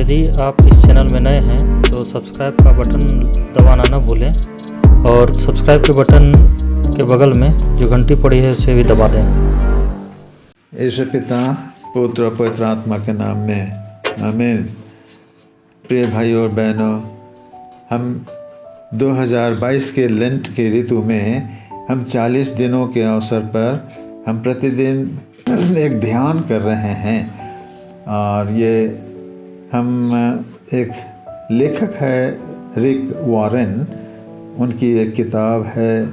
यदि आप इस चैनल में नए हैं तो सब्सक्राइब का बटन दबाना न भूलें और सब्सक्राइब के बटन के बगल में जो घंटी पड़ी है उसे भी दबा दें। ईश्वर पिता, पुत्र और पवित्र आत्मा के नाम में आमीन। प्रिय भाइयों और बहनों, हम 2022 के लेंट के ऋतु में हम 40 दिनों के अवसर पर हम प्रतिदिन एक ध्यान कर रहे हैं। और ये हम एक लेखक है रिक वॉरेन, उनकी एक किताब है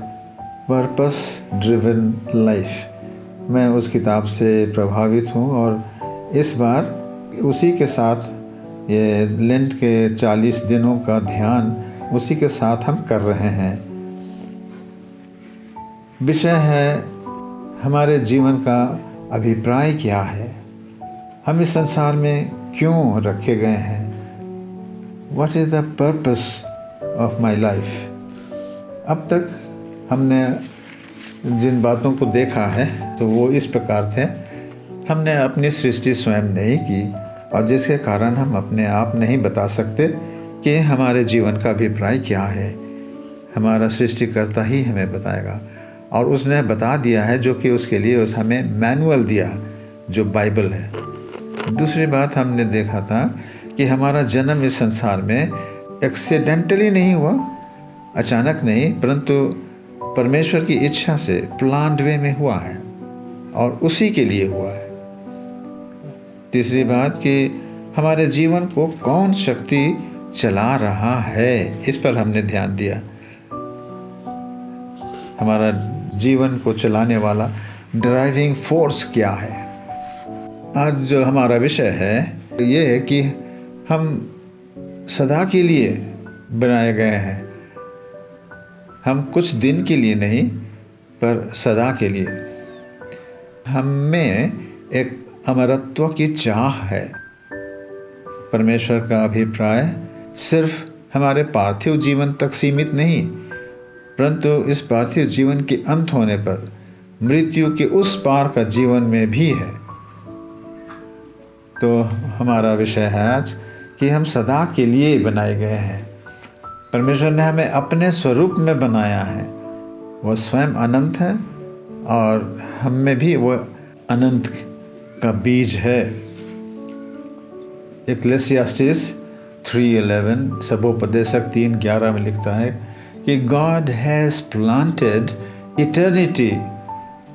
पर्पस ड्रिवन लाइफ। मैं उस किताब से प्रभावित हूँ और इस बार उसी के साथ ये लेंट के 40 दिनों का ध्यान उसी के साथ हम कर रहे हैं। विषय है हमारे जीवन का अभिप्राय क्या है, हम इस संसार में क्यों रखे गए हैं। What is the purpose of my life? अब तक हमने जिन बातों को देखा है तो वो इस प्रकार थे। हमने अपनी सृष्टि स्वयं नहीं की और जिसके कारण हम अपने आप नहीं बता सकते कि हमारे जीवन का अभिप्राय क्या है। हमारा सृष्टिकर्ता ही हमें बताएगा और उसने बता दिया है, जो कि उसके लिए हमें मैनुअल दिया जो बाइबल है। दूसरी बात हमने देखा था कि हमारा जन्म इस संसार में एक्सीडेंटली नहीं हुआ, अचानक नहीं, परंतु परमेश्वर की इच्छा से प्लान्ड वे में हुआ है और उसी के लिए हुआ है। तीसरी बात कि हमारे जीवन को कौन शक्ति चला रहा है, इस पर हमने ध्यान दिया। हमारा जीवन को चलाने वाला ड्राइविंग फोर्स क्या है। आज जो हमारा विषय है ये है कि हम सदा के लिए बनाए गए हैं। हम कुछ दिन के लिए नहीं, पर सदा के लिए। हम में एक अमरत्व की चाह है। परमेश्वर का अभिप्राय सिर्फ हमारे पार्थिव जीवन तक सीमित नहीं, परंतु इस पार्थिव जीवन के अंत होने पर मृत्यु के उस पार का जीवन में भी है। तो हमारा विषय है आज कि हम सदा के लिए बनाए गए हैं। परमेश्वर ने हमें अपने स्वरूप में बनाया है। वह स्वयं अनंत है और हम में भी वह अनंत का बीज है। इक्लेसियास्टिस 3:11 सबोपदेशक 3:11 में लिखता है कि God has planted eternity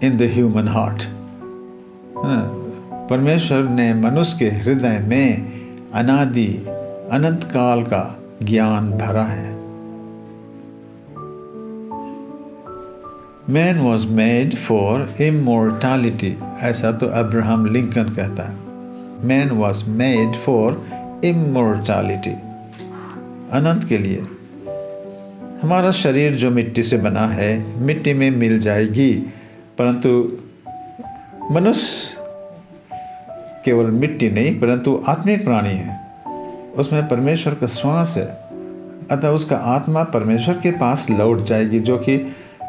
in the human heart। परमेश्वर ने मनुष्य के हृदय में अनादि अनंत काल का ज्ञान भरा है। Man was made for immortality, ऐसा तो अब्राहम लिंकन कहता है। Man was made for immortality, अनंत के लिए। हमारा शरीर जो मिट्टी से बना है, मिट्टी में मिल जाएगी, परंतु मनुष्य केवल मिट्टी नहीं परंतु आत्मिक प्राणी है। उसमें परमेश्वर का श्वास है, अतः उसका आत्मा परमेश्वर के पास लौट जाएगी, जो कि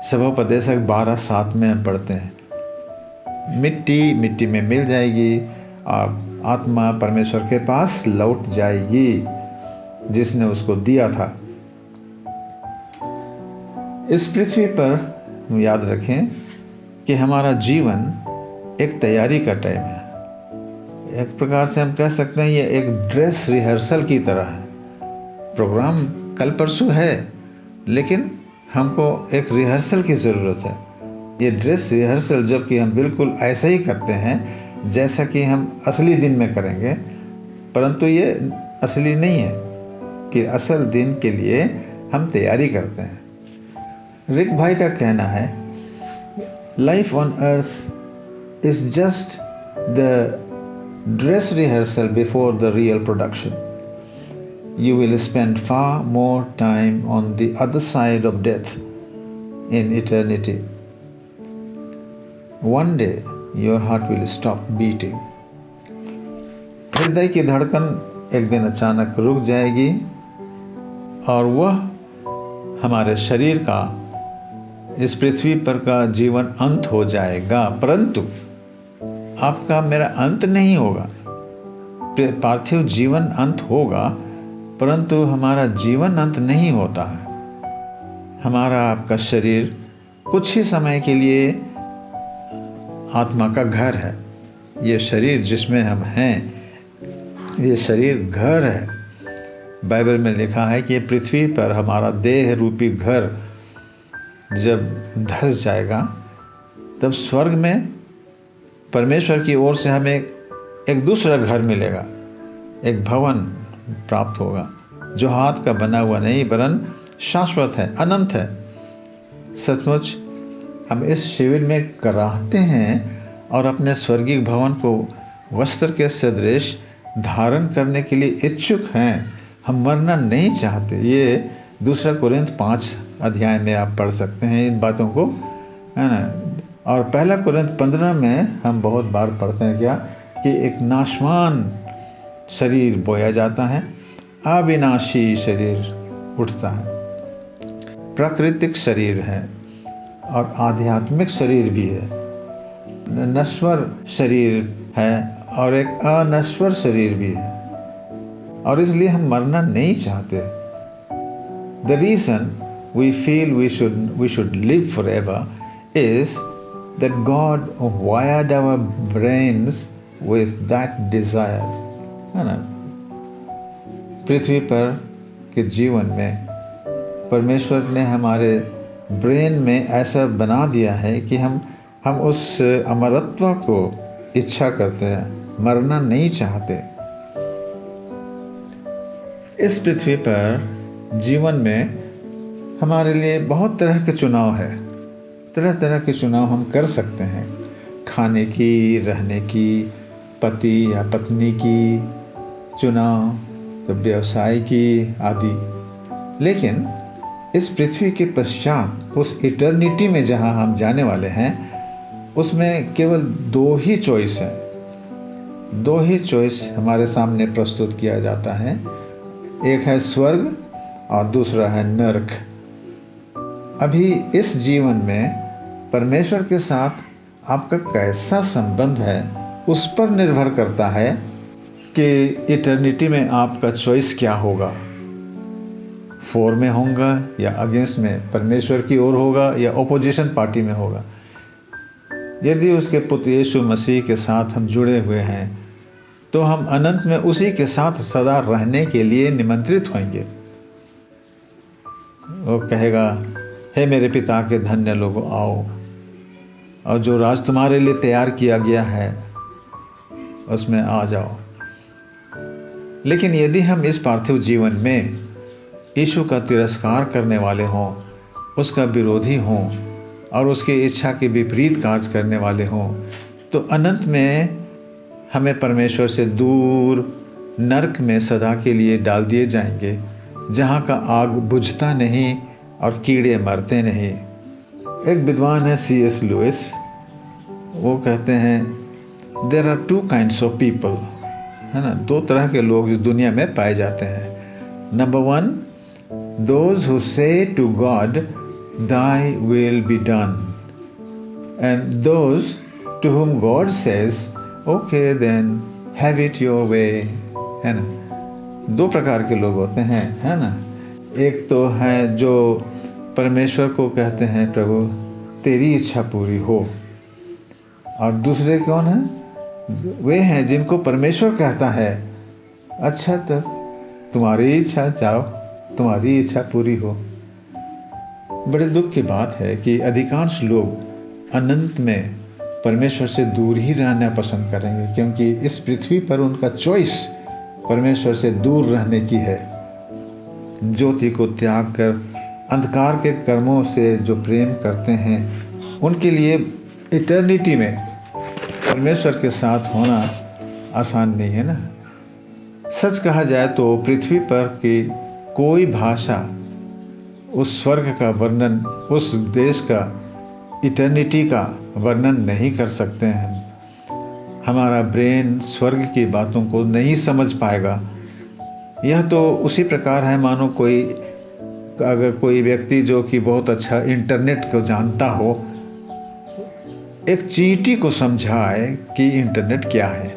सबोपदेशक 12:7 में हम पढ़ते हैं। मिट्टी मिट्टी में मिल जाएगी और आत्मा परमेश्वर के पास लौट जाएगी जिसने उसको दिया था। इस पृथ्वी पर याद रखें कि हमारा जीवन एक तैयारी का टाइम है। एक प्रकार से हम कह सकते हैं ये एक ड्रेस रिहर्सल की तरह है। प्रोग्राम कल परसों है, लेकिन हमको एक रिहर्सल की ज़रूरत है। ये ड्रेस रिहर्सल जबकि हम बिल्कुल ऐसा ही करते हैं जैसा कि हम असली दिन में करेंगे, परंतु ये असली नहीं है कि असल दिन के लिए हम तैयारी करते हैं। रिक भाई का कहना है, life on earth is just the dress rehearsal before the real production. You will spend far more time on the other side of death in eternity. One day your heart will stop beating. हृदय की धड़कन एक दिन अचानक रुक जाएगी और वह हमारे शरीर का, इस पृथ्वी पर का जीवन अंत हो जाएगा, परंतु आपका मेरा अंत नहीं होगा। पार्थिव जीवन अंत होगा, परंतु हमारा जीवन अंत नहीं होता है। हमारा आपका शरीर कुछ ही समय के लिए आत्मा का घर है। ये शरीर जिसमें हम हैं, ये शरीर घर है। बाइबल में लिखा है कि पृथ्वी पर हमारा देह रूपी घर जब धस जाएगा, तब स्वर्ग में परमेश्वर की ओर से हमें एक दूसरा घर मिलेगा, एक भवन प्राप्त होगा जो हाथ का बना हुआ नहीं वरन शाश्वत है, अनंत है। सचमुच हम इस शिविर में कराहते हैं और अपने स्वर्गीय भवन को वस्त्र के सदृश धारण करने के लिए इच्छुक हैं। हम मरना नहीं चाहते। ये 2 कोरिन्थ 5 अध्याय में आप पढ़ सकते हैं इन बातों को, है ना। और 1 कोरिन्थ 15 में हम बहुत बार पढ़ते हैं क्या कि एक नाशवान शरीर बोया जाता है, अविनाशी शरीर उठता है। प्राकृतिक शरीर है और आध्यात्मिक शरीर भी है। नश्वर शरीर है और एक अनश्वर शरीर भी है, और इसलिए हम मरना नहीं चाहते। The reason we feel we should live forever is that God wired our brains with that desire, है ना। पृथ्वी पर के जीवन में परमेश्वर ने हमारे ब्रेन में ऐसा बना दिया है कि हम उस अमरत्व को इच्छा करते हैं, मरना नहीं चाहते। इस पृथ्वी पर जीवन में हमारे लिए बहुत तरह के चुनाव है। तरह तरह के चुनाव हम कर सकते हैं, खाने की, रहने की, पति या पत्नी की चुनाव, तो व्यवसाय की आदि। लेकिन इस पृथ्वी के पश्चात उस इटर्निटी में जहाँ हम जाने वाले हैं, उसमें केवल 2 ही चॉइस है। 2 ही चॉइस हमारे सामने प्रस्तुत किया जाता है। एक है स्वर्ग और दूसरा है नरक। अभी इस जीवन में परमेश्वर के साथ आपका कैसा संबंध है, उस पर निर्भर करता है कि इटर्निटी में आपका चॉइस क्या होगा। 4 में होगा या अगेंस्ट में, परमेश्वर की ओर होगा या ओपोजिशन पार्टी में होगा। यदि उसके पुत्र यीशु मसीह के साथ हम जुड़े हुए हैं, तो हम अनंत में उसी के साथ सदा रहने के लिए निमंत्रित होंगे। वो कहेगा, हे मेरे पिता के धन्य लोगों, आओ, और जो राज तुम्हारे लिए तैयार किया गया है उसमें आ जाओ। लेकिन यदि हम इस पार्थिव जीवन में यीशु का तिरस्कार करने वाले हों, उसका विरोधी हों और उसकी इच्छा के विपरीत कार्य करने वाले हों, तो अनंत में हमें परमेश्वर से दूर नरक में सदा के लिए डाल दिए जाएंगे, जहाँ का आग बुझता नहीं और कीड़े मरते नहीं। एक विद्वान है C.S. लुइस, वो कहते हैं there are 2 kinds of people, है ना। 2 तरह के लोग इस दुनिया में पाए जाते हैं। Number 1, those who say to God, thy will be done, and those to whom God says, okay then have it your way, है ना। 2 प्रकार के लोग होते हैं, है ना। एक तो है जो परमेश्वर को कहते हैं, प्रभु तेरी इच्छा पूरी हो, और दूसरे कौन हैं? वे हैं जिनको परमेश्वर कहता है, अच्छा तब तुम्हारी इच्छा, जाओ तुम्हारी इच्छा पूरी हो। बड़े दुख की बात है कि अधिकांश लोग अनंत में परमेश्वर से दूर ही रहना पसंद करेंगे, क्योंकि इस पृथ्वी पर उनका चॉइस परमेश्वर से दूर रहने की है। ज्योति को त्याग कर अंधकार के कर्मों से जो प्रेम करते हैं, उनके लिए इटर्निटी में परमेश्वर के साथ होना आसान नहीं है ना। सच कहा जाए तो पृथ्वी पर की कोई भाषा उस स्वर्ग का वर्णन, उस देश का, इटर्निटी का वर्णन नहीं कर सकते हैं। हमारा ब्रेन स्वर्ग की बातों को नहीं समझ पाएगा। यह तो उसी प्रकार है मानो अगर कोई व्यक्ति जो कि बहुत अच्छा इंटरनेट को जानता हो, एक चींटी को समझाए कि इंटरनेट क्या है।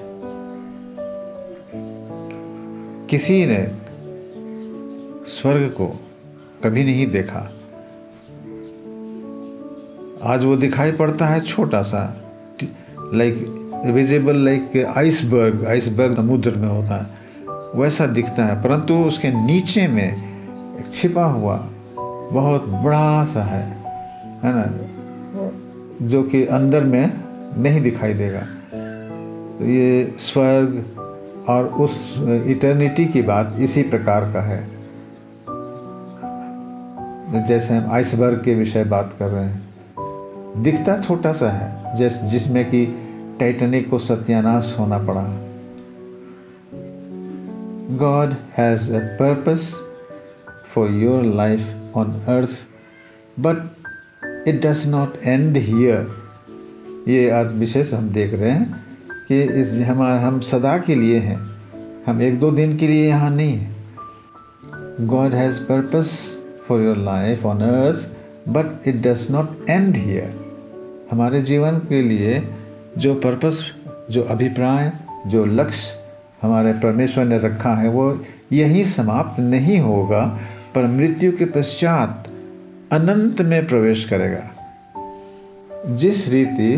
किसी ने स्वर्ग को कभी नहीं देखा। आज वो दिखाई पड़ता है छोटा सा, लाइक विजिबल, लाइक आइसबर्ग समुद्र में होता है वैसा दिखता है, परंतु उसके नीचे में एक छिपा हुआ बहुत बड़ा सा है ना, जो कि अंदर में नहीं दिखाई देगा। तो ये स्वर्ग और उस इटर्निटी की बात इसी प्रकार का है, जैसे हम आइसबर्ग के विषय बात कर रहे हैं। दिखता छोटा सा है, जिसमें कि टाइटैनिक को सत्यानाश होना पड़ा। God has a purpose for your life on earth, but it does not end here. ये आज विशेष हम देख रहे हैं कि हम सदा के लिए हैं, हम एक दो दिन के लिए यहाँ नहीं हैं। God has purpose for your life on earth, but it does not end here. हमारे जीवन के लिए जो पर्पस, जो अभिप्राय, जो लक्ष्य हमारे परमेश्वर ने रखा है वो यहीं समाप्त नहीं होगा, पर मृत्यु के पश्चात अनंत में प्रवेश करेगा। जिस रीति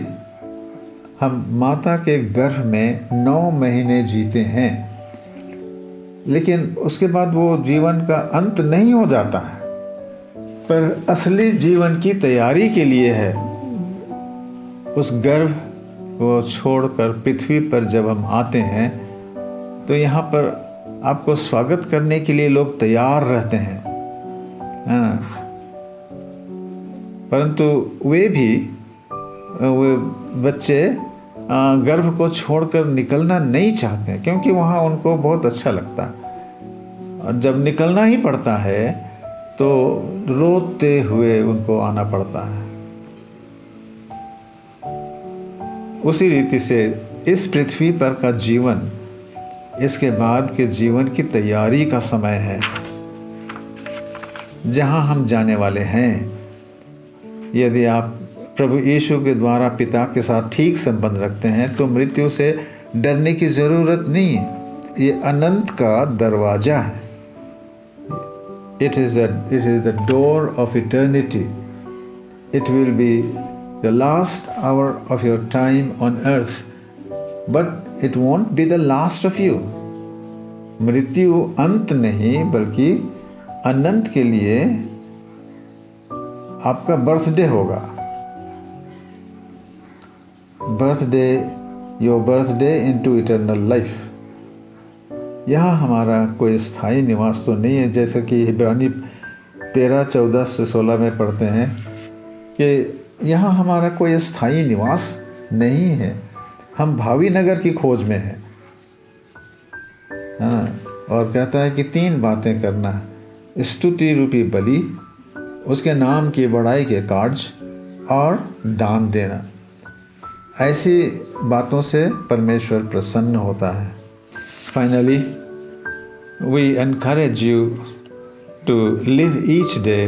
हम माता के गर्भ में 9 महीने जीते हैं, लेकिन उसके बाद वो जीवन का अंत नहीं हो जाता है, पर असली जीवन की तैयारी के लिए है। उस गर्भ को छोड़कर पृथ्वी पर जब हम आते हैं तो यहाँ पर आपको स्वागत करने के लिए लोग तैयार रहते हैं, है ना। परंतु वे बच्चे गर्भ को छोड़कर निकलना नहीं चाहते, क्योंकि वहाँ उनको बहुत अच्छा लगता है। और जब निकलना ही पड़ता है तो रोते हुए उनको आना पड़ता है। उसी रीति से इस पृथ्वी पर का जीवन इसके बाद के जीवन की तैयारी का समय है, जहां हम जाने वाले हैं। यदि आप प्रभु यीशु के द्वारा पिता के साथ ठीक संबंध रखते हैं तो मृत्यु से डरने की ज़रूरत नहीं है। ये अनंत का दरवाज़ा है। It is the door of eternity. It will be the last hour of your time on earth, but it won't be the last of you. मृत्यु अंत नहीं बल्कि अनंत के लिए आपका बर्थडे होगा। Your birthday into eternal life. यहाँ हमारा कोई स्थायी निवास तो नहीं है, जैसे कि इब्रानी 13:14 से 16 में पढ़ते हैं कि यहाँ हमारा कोई स्थायी निवास नहीं है, हम भावी नगर की खोज में हैं, है ना। और कहता है कि 3 बातें करना: स्तुति रूपी बलि, उसके नाम की बड़ाई के कार्य और दान देना। ऐसी बातों से परमेश्वर प्रसन्न होता है। Finally we encourage you to live each day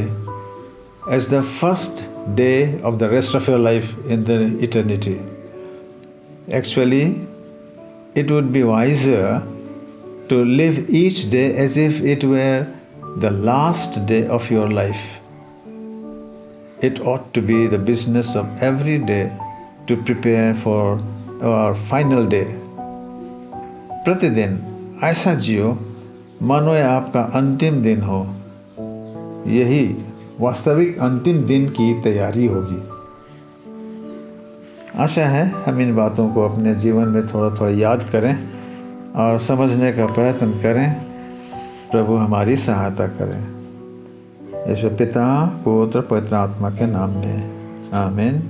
as the first day of the rest of your life in the eternity. Actually, it would be wiser to live each day as if it were the last day of your life. It ought to be the business of every day to prepare for our final day. प्रतिदिन ऐसा जियो मानो यह आपका अंतिम दिन हो। यही वास्तविक अंतिम दिन की तैयारी होगी। आशा है हम इन बातों को अपने जीवन में थोड़ा थोड़ा याद करें और समझने का प्रयत्न करें। प्रभु हमारी सहायता करें। यीशु पिता, पुत्र, पवित्र आत्मा के नाम में आमीन।